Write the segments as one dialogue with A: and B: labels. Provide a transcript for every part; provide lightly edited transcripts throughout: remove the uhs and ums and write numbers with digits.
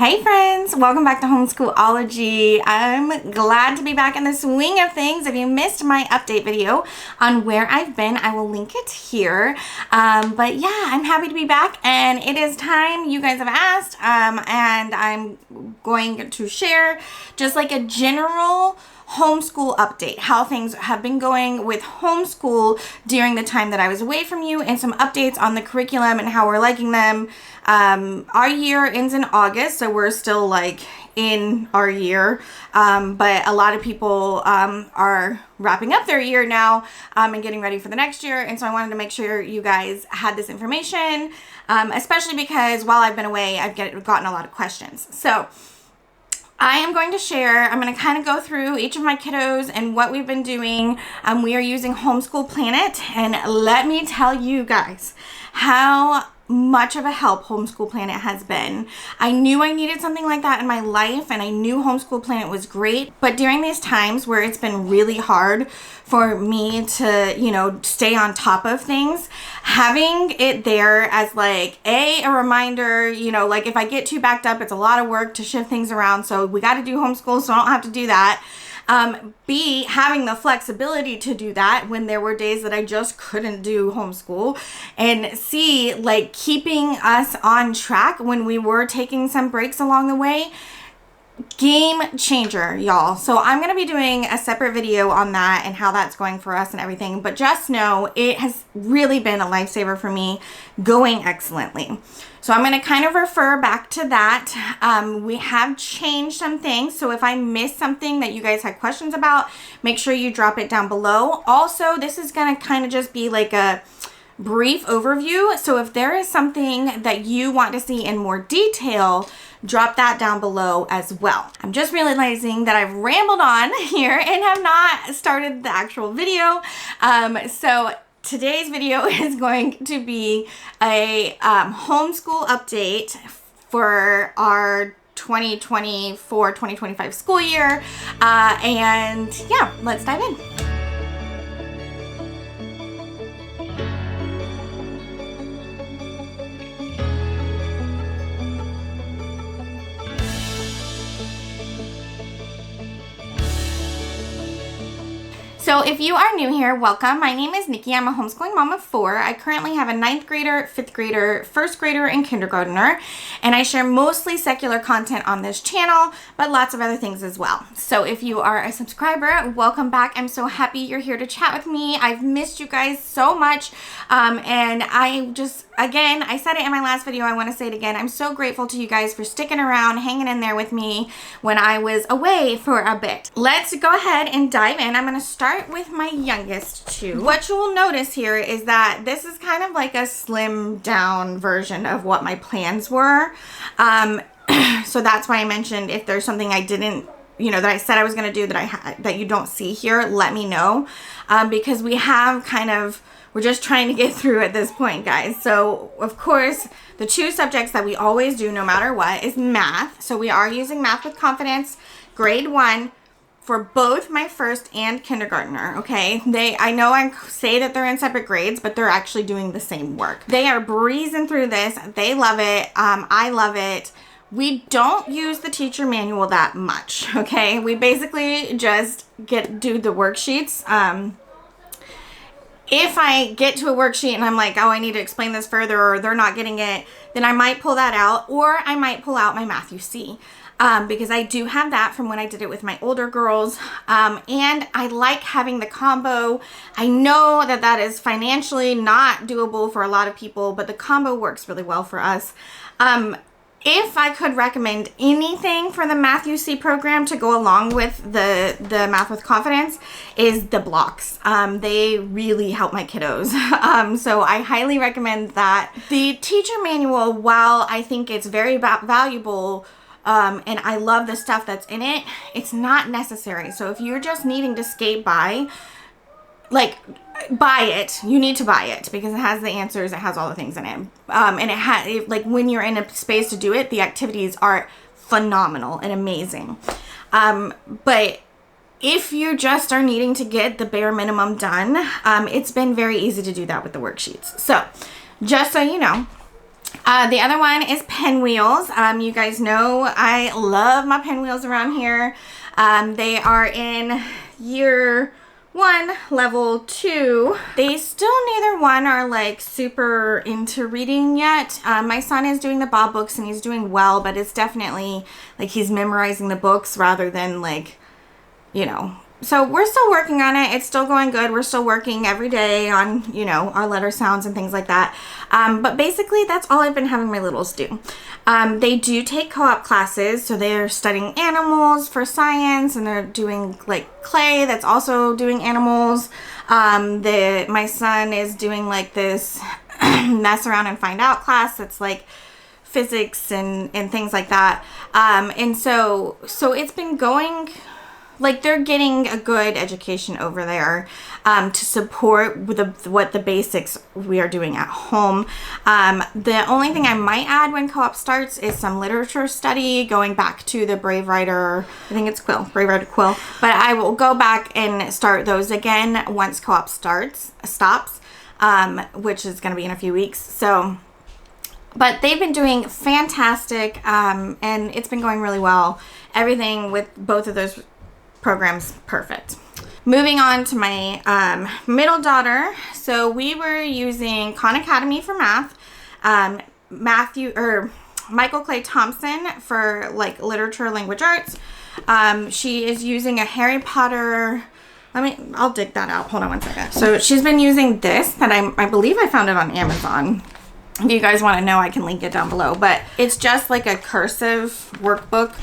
A: Hey friends, welcome back to Homeschool-ology. I'm glad to be back in the swing of things. If you missed my update video on where I've been, I will link it here. But yeah, I'm happy to be back and it is time. You guys have asked and I'm going to share just like a general homeschool update, how things have been going with homeschool during the time that I was away from you, and some updates on the curriculum and how we're liking them. Our year ends in August, so we're still like in our year, but a lot of people are wrapping up their year now and getting ready for the next year, and so I wanted to make sure you guys had this information, especially because while I've been away, I've gotten a lot of questions. So I am going to share, I'm going to kind of go through each of my kiddos and what we've been doing. We are using Homeschool Planet, and let me tell you guys how much of a help Homeschool Planet has been. I knew I needed something like that in my life, and I knew Homeschool Planet was great, but during these times where it's been really hard for me to, stay on top of things, having it there as like a reminder, like if I get too backed up, it's a lot of work to shift things around, so we got to do homeschool, so I don't have to do that. B, having the flexibility to do that when there were days that I just couldn't do homeschool, and C, like keeping us on track when we were taking some breaks along the way. Game changer, y'all. So I'm going to be doing a separate video on that and how that's going for us and everything, but just know it has really been a lifesaver for me, going excellently. So I'm going to kind of refer back to that. We have changed some things, so if I miss something that you guys had questions about, make sure you drop it down below. Also, this is going to kind of just be like a brief overview, so if there is something that you want to see in more detail, drop that down below as well. I'm just realizing that I've rambled on here and have not started the actual video. So today's video is going to be a homeschool update for our 2024-2025 school year. And yeah, let's dive in. So if you are new here, welcome. My name is Nikki. I'm a homeschooling mom of 4. I currently have a 9th grader, 5th grader, 1st grader, and kindergartner. And I share mostly secular content on this channel, but lots of other things as well. So if you are a subscriber, welcome back. I'm so happy you're here to chat with me. I've missed you guys so much. And I just, again, I said it in my last video, I want to say it again. I'm so grateful to you guys for sticking around, hanging in there with me when I was away for a bit. Let's go ahead and dive in. I'm going to start with my youngest two. What you will notice here is that this is kind of like a slim down version of what my plans were. So that's why I mentioned if there's something I didn't, that I said I was going to do that you don't see here, let me know. Because we're just trying to get through at this point, guys. So of course, the 2 subjects that we always do no matter what is math. So we are using Math with Confidence, grade 1, for both my 1st and kindergartner, okay? I know I say that they're in separate grades, but they're actually doing the same work. They are breezing through this. They love it. I love it. We don't use the teacher manual that much, okay? We basically just do the worksheets. If I get to a worksheet and I'm like, oh, I need to explain this further, or they're not getting it, then I might pull that out, or I might pull out my Math UC. Because I do have that from when I did it with my older girls, and I like having the combo. I know that is financially not doable for a lot of people, but the combo works really well for us. If I could recommend anything for the Math UC program to go along with the Math with Confidence, is the blocks. They really help my kiddos. So I highly recommend that. The teacher manual, while I think it's very valuable, and I love the stuff that's in it, it's not necessary. So if you're just needing to skate by, buy it. You need to buy it because it has the answers, it has all the things in it. And it has, when you're in a space to do it, the activities are phenomenal and amazing. But if you just are needing to get the bare minimum done, it's been very easy to do that with the worksheets. So just so you know, The other one is pinwheels. You guys know I love my pinwheels around here. They are in year 1, level 2. They still neither one are like super into reading yet. My son is doing the Bob books and he's doing well, but it's definitely like he's memorizing the books rather than like, you know. So we're still working on it. It's still going good. We're still working every day on, you know, our letter sounds and things like that. But basically that's all I've been having my littles do. They do take co-op classes. So they're studying animals for science, and they're doing like clay that's also doing animals. My son is doing like this mess around and find out class that's like physics and things like that. And so it's been going, like they're getting a good education over there to support what the basics we are doing at home. The only thing I might add when co-op starts is some literature study, going back to the Brave Writer, I think it's Quill, Brave Writer Quill. But I will go back and start those again once co-op stops, which is going to be in a few weeks. So, but they've been doing fantastic, and it's been going really well. Everything with both of those programs perfect. Moving on to my middle daughter. So we were using Khan Academy for math, Michael Clay Thompson for like literature, language arts. She is using a Harry Potter. I'll dig that out. Hold on one second. So she's been using this that I believe I found it on Amazon. If you guys want to know, I can link it down below. But it's just like a cursive workbook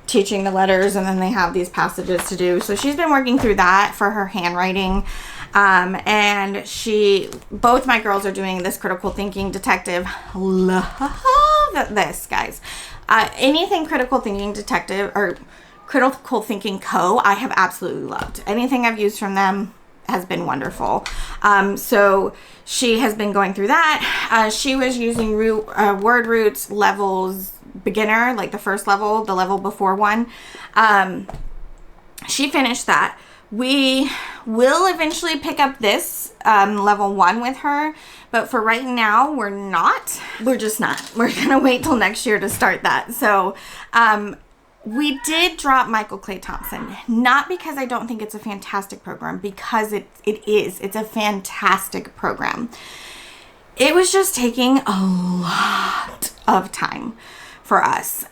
A: teaching the letters, and then they have these passages to do. So she's been working through that for her handwriting. And both my girls are doing this critical thinking detective. Love this, guys. Anything critical thinking detective or critical thinking co, I have absolutely loved. Anything I've used from them has been wonderful. So she has been going through that. She was using word roots levels beginner, like the first level, the level before one. She finished that. We will eventually pick up this level 1 with her, but for right now we're not. We're just not. We're gonna wait till next year to start that. So we did drop Michael Clay Thompson, not because I don't think it's a fantastic program, because it is. It's a fantastic program. It was just taking a lot of time for us,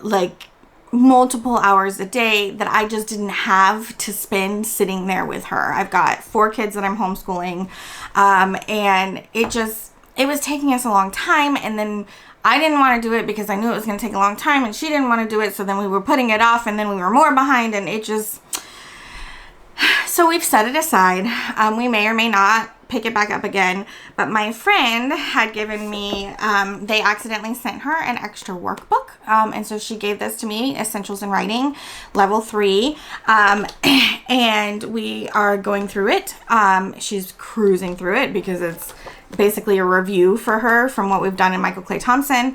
A: like multiple hours a day that I just didn't have to spend sitting there with her. I've got 4 kids that I'm homeschooling, and it was taking us a long time, and then I didn't want to do it because I knew it was going to take a long time, and she didn't want to do it, so then we were putting it off, and then we were more behind, and so we've set it aside. We may or may not pick it back up again, but my friend had given me, they accidentally sent her an extra workbook, and so she gave this to me, Essentials in Writing, level 3, and we are going through it. She's cruising through it because it's basically a review for her from what we've done in Michael Clay Thompson.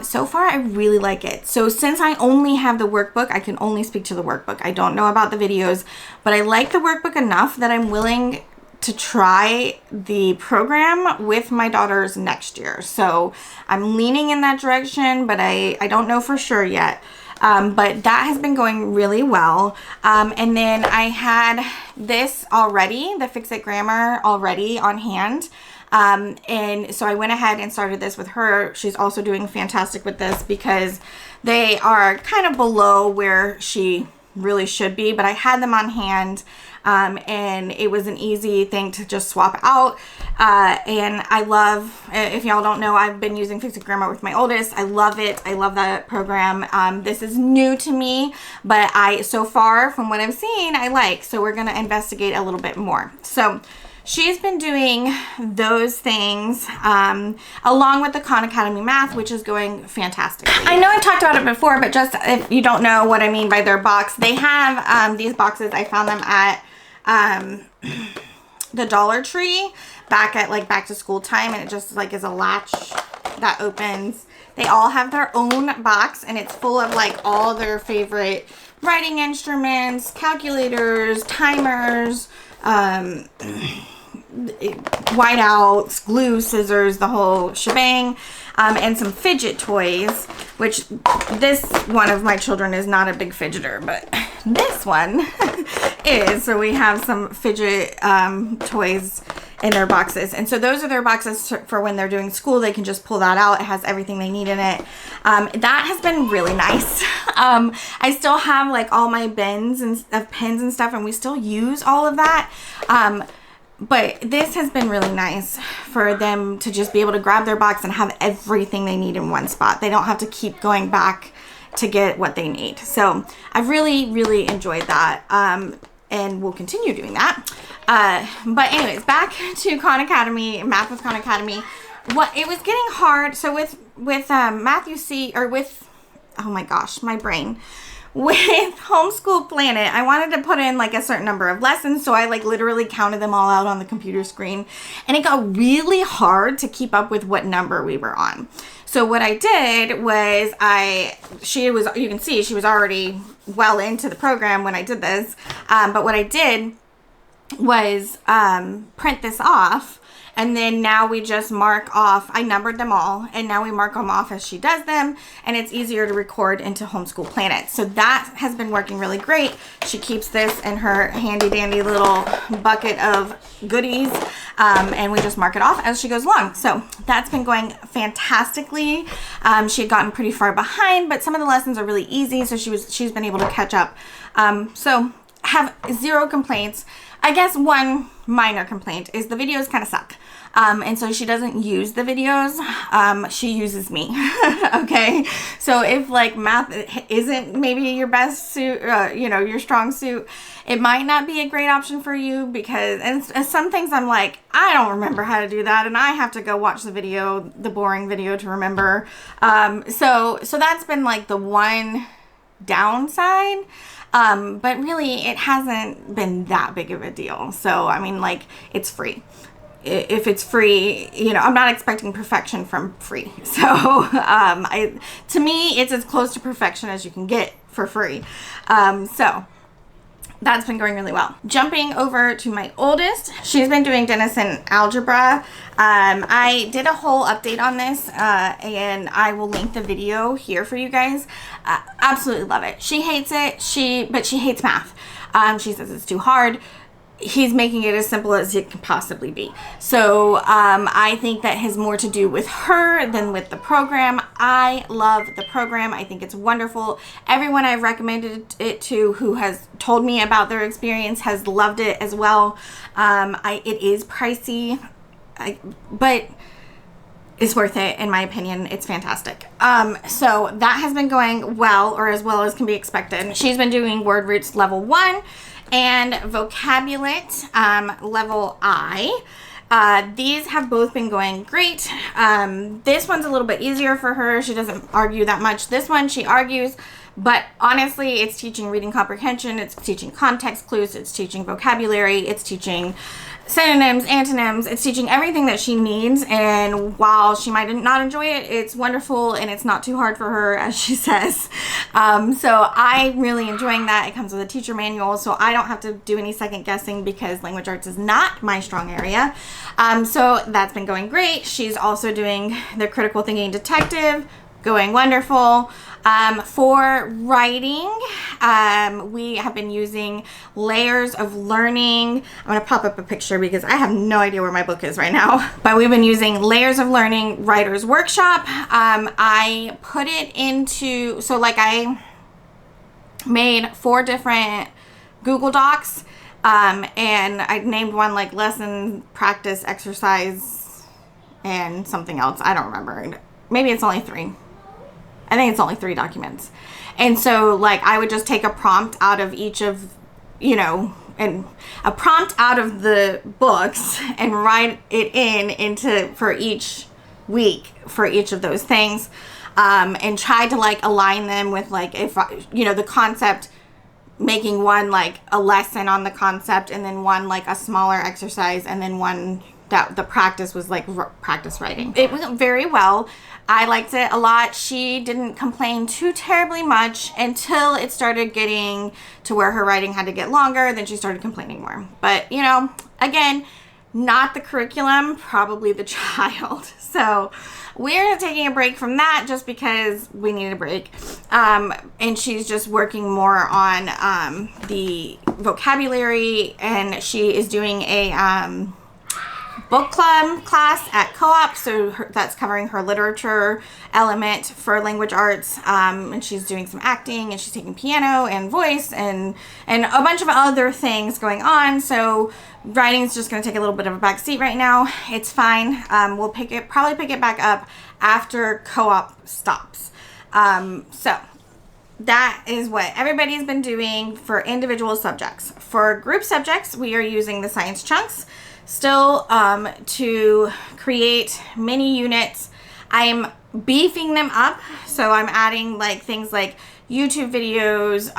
A: So far, I really like it. So since I only have the workbook, I can only speak to the workbook. I don't know about the videos, but I like the workbook enough that I'm willing to try the program with my daughters next year. So I'm leaning in that direction, but I don't know for sure yet. But that has been going really well. And then I had this already, the Fix It Grammar already on hand. And so I went ahead and started this with her. She's also doing fantastic with this because they are kind of below where she really should be, but I had them on hand. And it was an easy thing to just swap out. And I love, if y'all don't know, I've been using Fix It Grammar with my oldest. I love it. I love that program. This is new to me, but so far from what I've seen, I like. So we're going to investigate a little bit more. So she's been doing those things along with the Khan Academy Math, which is going fantastically. I know I've talked about it before, but just if you don't know what I mean by their box, they have these boxes. I found them at the Dollar Tree back at like back to school time, and it just like is a latch that opens. They all have their own box, and it's full of like all their favorite writing instruments, calculators, timers, whiteouts, glue, scissors, the whole shebang. and some fidget toys, which this one of my children is not a big fidgeter, but this one is. So we have some fidget toys in their boxes, and so those are their boxes for when they're doing school. They can just pull that out. It has everything they need in it. That has been really nice. I still have like all my bins and of pens and stuff, and we still use all of that. But this has been really nice for them to just be able to grab their box and have everything they need in one spot. They don't have to keep going back to get what they need. So I've really enjoyed that, and we'll continue doing that. But anyways, back to Khan Academy, Math with Khan Academy. It was getting hard. So with Matthew C, or with, oh my gosh, my brain. With Homeschool Planet, I wanted to put in like a certain number of lessons, so I like literally counted them all out on the computer screen, and it got really hard to keep up with what number we were on. So what I did was you can see she was already well into the program when I did this, but what I did was print this off. And then now we just mark off, I numbered them all, and now we mark them off as she does them, and it's easier to record into Homeschool Planet. So that has been working really great. She keeps this in her handy dandy little bucket of goodies, and we just mark it off as she goes along. So that's been going fantastically. She had gotten pretty far behind, but some of the lessons are really easy, so she's been able to catch up. So have zero complaints. I guess one minor complaint is the videos kind of suck. And so she doesn't use the videos. She uses me. Okay. So if like math isn't maybe your best suit, your strong suit, it might not be a great option for you, because, and some things I'm like, I don't remember how to do that, and I have to go watch the boring video to remember. So that's been like the one downside. But really it hasn't been that big of a deal. So, I mean, like, it's free. If it's free, I'm not expecting perfection from free. So, to me, it's as close to perfection as you can get for free. So that's been going really well. Jumping over to my oldest, she's been doing Denison algebra. I did a whole update on this, and I will link the video here for you guys. Absolutely love it. She hates it, but she hates math. She says it's too hard. He's making it as simple as it can possibly be. So I think that has more to do with her than with the program. I love the program. I think it's wonderful. Everyone I've recommended it to who has told me about their experience has loved it as well. It is pricey, but it's worth it in my opinion. It's fantastic. So that has been going well, or as well as can be expected. She's been doing word roots level 1 and vocabulate level I. These have both been going great. This one's a little bit easier for her. She doesn't argue that much. This one she argues, but honestly it's teaching reading comprehension, it's teaching context clues, it's teaching vocabulary, it's teaching synonyms, antonyms, it's teaching everything that she needs. And while she might not enjoy it, it's wonderful and it's not too hard for her, as she says. So I'm really enjoying that. It comes with a teacher manual, so I don't have to do any second guessing, because language arts is not my strong area. So that's been going great. She's also doing the critical thinking detective, going wonderful. For writing, we have been using Layers of Learning. I'm going to pop up a picture because I have no idea where my book is right now. But we've been using Layers of Learning Writer's Workshop. I put it into, so like I made 4 different Google Docs, and I named one like lesson, practice, exercise, and something else. I don't remember. Maybe it's only 3. I think it's only 3 documents. And so like I would just take a prompt out of each of, and a prompt out of the books and write it into for each week for each of those things, and try to like align them with like, if the concept, making one like a lesson on the concept, and then one like a smaller exercise, and then one that the practice was like practice writing. It went very well. I liked it a lot. She didn't complain too terribly much until it started getting to where her writing had to get longer. Then she started complaining more. But again, not the curriculum, probably the child. So we're taking a break from that just because we need a break. And she's just working more on the vocabulary, and she is doing a book club class at co-op, so that's covering her literature element for language arts, and she's doing some acting, and she's taking piano and voice and a bunch of other things going on. So writing is just going to take a little bit of a back seat right now. It's fine. We'll probably pick it back up after co-op stops. So that is what everybody's been doing for individual subjects. For group subjects, we are using the science chunks still to create mini units. I'm beefing them up, so I'm adding like things like YouTube videos,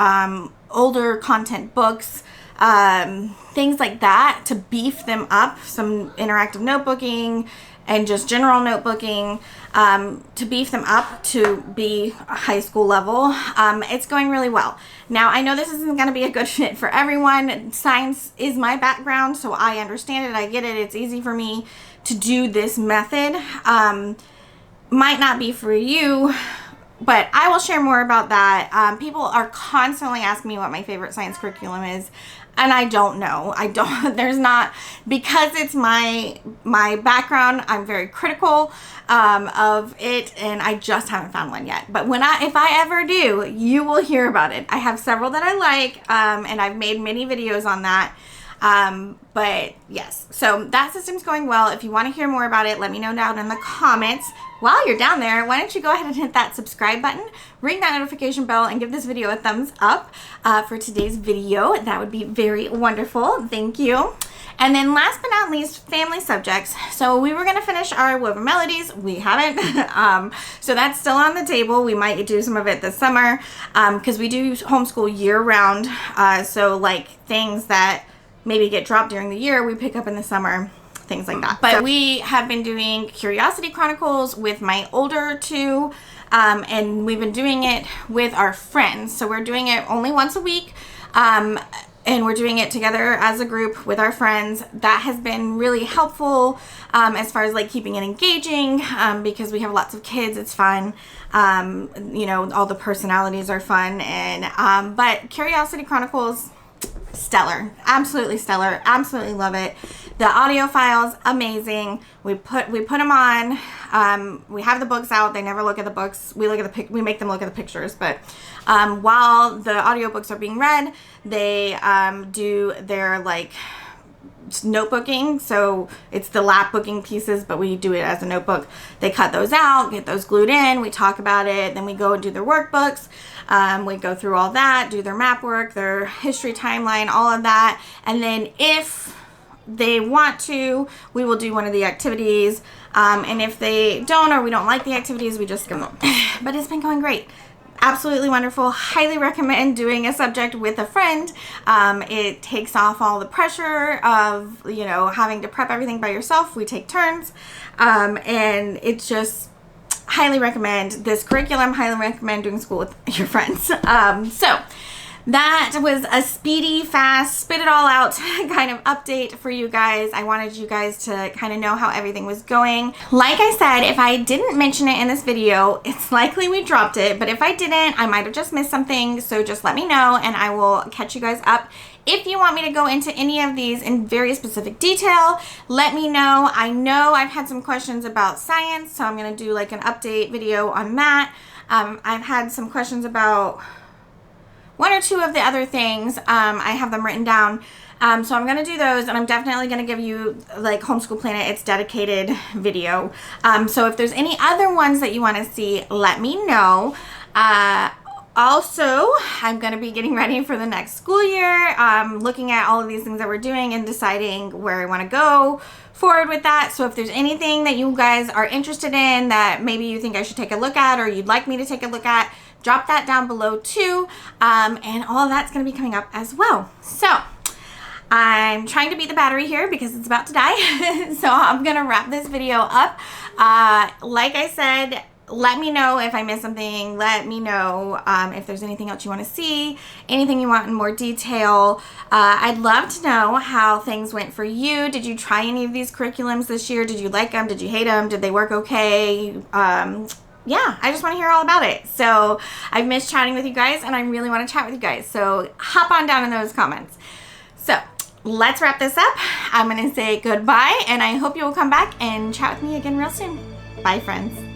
A: older content books, things like that to beef them up, some interactive notebooking and just general notebooking, to beef them up to be a high school level. It's going really well. Now, I know this isn't going to be a good fit for everyone. Science is my background, so I understand it. I get it. It's easy for me to do this method. Might not be for you, but I will share more about that. People are constantly asking me what my favorite science curriculum is, and I don't know. There's not, because it's my background, I'm very critical of it, and I just haven't found one yet. But if I ever do, you will hear about it. I have several that I like, and I've made many videos on that. But yes, so that system's going well. If you want to hear more about it, let me know down in the comments. While you're down there, why don't you go ahead and hit that subscribe button, ring that notification bell, and give this video a thumbs up for today's video. That would be very wonderful. Thank you. And then last but not least, family subjects. So we were going to finish our woven melodies. We haven't. So that's still on the table. We might do some of it this summer because we do homeschool year round. So like things that maybe get dropped during the year, we pick up in the summer, things like that. But we have been doing Curiosity Chronicles with my older two, and we've been doing it with our friends. So we're doing it only once a week, and we're doing it together as a group with our friends. That has been really helpful as far as like keeping it engaging, because we have lots of kids. It's fun. You know, all the personalities are fun, and but Curiosity Chronicles, stellar, absolutely stellar, absolutely love it. The audio files, amazing. We put them on. We have the books out. They never look at the books. We make them look at the pictures. But while the audiobooks are being read, they do their like notebooking. So it's the lap booking pieces, but we do it as a notebook. They cut those out, get those glued in. We talk about it. Then we go and do their workbooks. We go through all that, do their map work, their history timeline, all of that. And then if they want to, we will do one of the activities. And if they don't, or we don't like the activities, we just skip them. But it's been going great. Absolutely wonderful. Highly recommend doing a subject with a friend. It takes off all the pressure of, you know, having to prep everything by yourself. We take turns. And it's just highly recommend this curriculum. Highly recommend doing school with your friends. So that was a speedy, fast, spit it all out kind of update for you guys. I wanted you guys to kind of know how everything was going. Like I said, if I didn't mention it in this video, it's likely we dropped it, but if I didn't, I might have just missed something. So just let me know and I will catch you guys up. If you want me to go into any of these in very specific detail, let me know. I know I've had some questions about science, so I'm going to do like an update video on that. I've had some questions about one or two of the other things. I have them written down. So I'm going to do those, and I'm definitely going to give you like Homeschool Planet, its dedicated video. So if there's any other ones that you want to see, let me know. Also, I'm going to be getting ready for the next school year, looking at all of these things that we're doing and deciding where I want to go forward with that. So if there's anything that you guys are interested in that maybe you think I should take a look at or you'd like me to take a look at, drop that down below too. And all of that's going to be coming up as well. So I'm trying to beat the battery here because it's about to die. So I'm going to wrap this video up. Like I said, let me know if I missed something. Let me know if there's anything else you want to see, anything you want in more detail. I'd love to know how things went for you. Did you try any of these curriculums this year? Did you like them? Did you hate them? Did they work okay? Yeah, I just want to hear all about it. So I've missed chatting with you guys, and I really want to chat with you guys. So hop on down in those comments. So let's wrap this up. I'm going to say goodbye, and I hope you will come back and chat with me again real soon. Bye, friends.